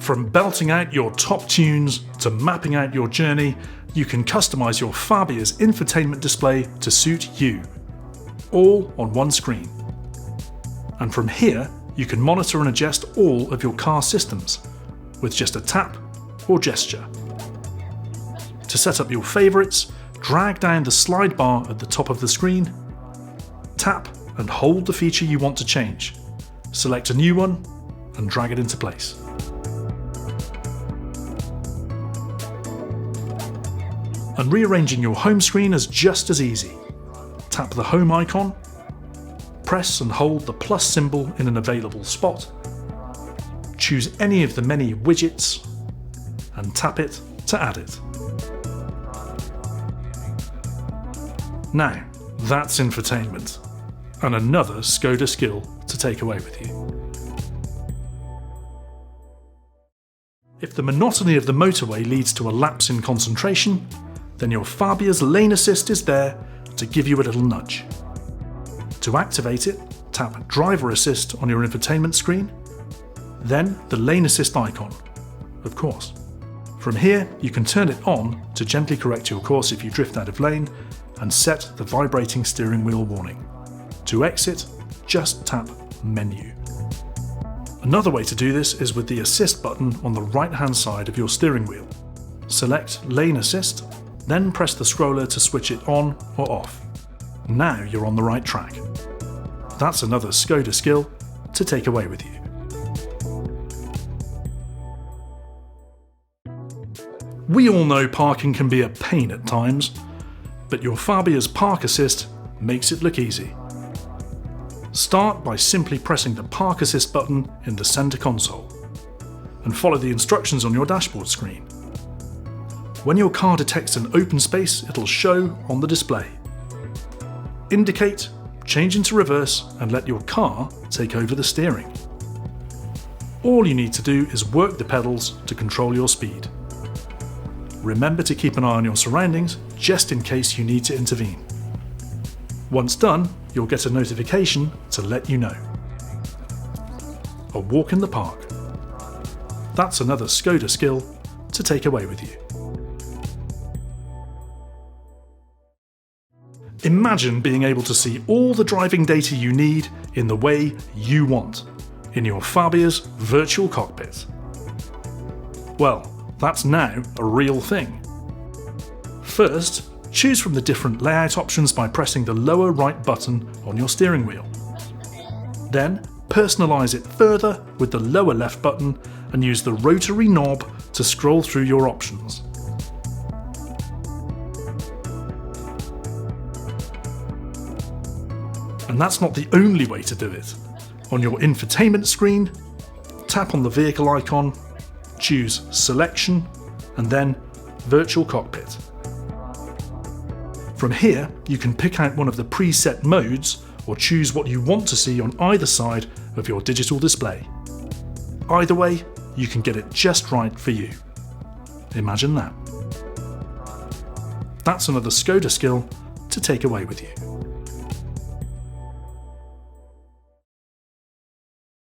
From belting out your top tunes to mapping out your journey, you can customise your Fabia's infotainment display to suit you, all on one screen. And from here, you can monitor and adjust all of your car systems with just a tap or gesture. To set up your favourites, drag down the slide bar at the top of the screen, tap and hold the feature you want to change, select a new one and drag it into place. And rearranging your home screen is just as easy. Tap the home icon, press and hold the plus symbol in an available spot, choose any of the many widgets and tap it to add it. Now, that's infotainment, and another Škoda skill to take away with you. If the monotony of the motorway leads to a lapse in concentration, then your Fabia's lane assist is there to give you a little nudge. To activate it, tap Driver Assist on your infotainment screen, then the lane assist icon, of course. From here, you can turn it on to gently correct your course if you drift out of lane and set the vibrating steering wheel warning. To exit, just tap Menu. Another way to do this is with the Assist button on the right-hand side of your steering wheel. Select Lane Assist, then press the scroller to switch it on or off. Now you're on the right track. That's another Škoda skill to take away with you. We all know parking can be a pain at times, but your Fabia's Park Assist makes it look easy. Start by simply pressing the Park Assist button in the centre console and follow the instructions on your dashboard screen. When your car detects an open space, it'll show on the display. Indicate, change into reverse and let your car take over the steering. All you need to do is work the pedals to control your speed. Remember to keep an eye on your surroundings just in case you need to intervene. Once done, you'll get a notification to let you know. A walk in the park. That's another Škoda skill to take away with you. Imagine being able to see all the driving data you need in the way you want, in your Fabia's virtual cockpit. Well, that's now a real thing. First, choose from the different layout options by pressing the lower right button on your steering wheel. Then, personalise it further with the lower left button and use the rotary knob to scroll through your options. And that's not the only way to do it. On your infotainment screen, tap on the vehicle icon, choose Selection, and then Virtual Cockpit. From here, you can pick out one of the preset modes or choose what you want to see on either side of your digital display. Either way, you can get it just right for you. Imagine that. That's another Škoda skill to take away with you.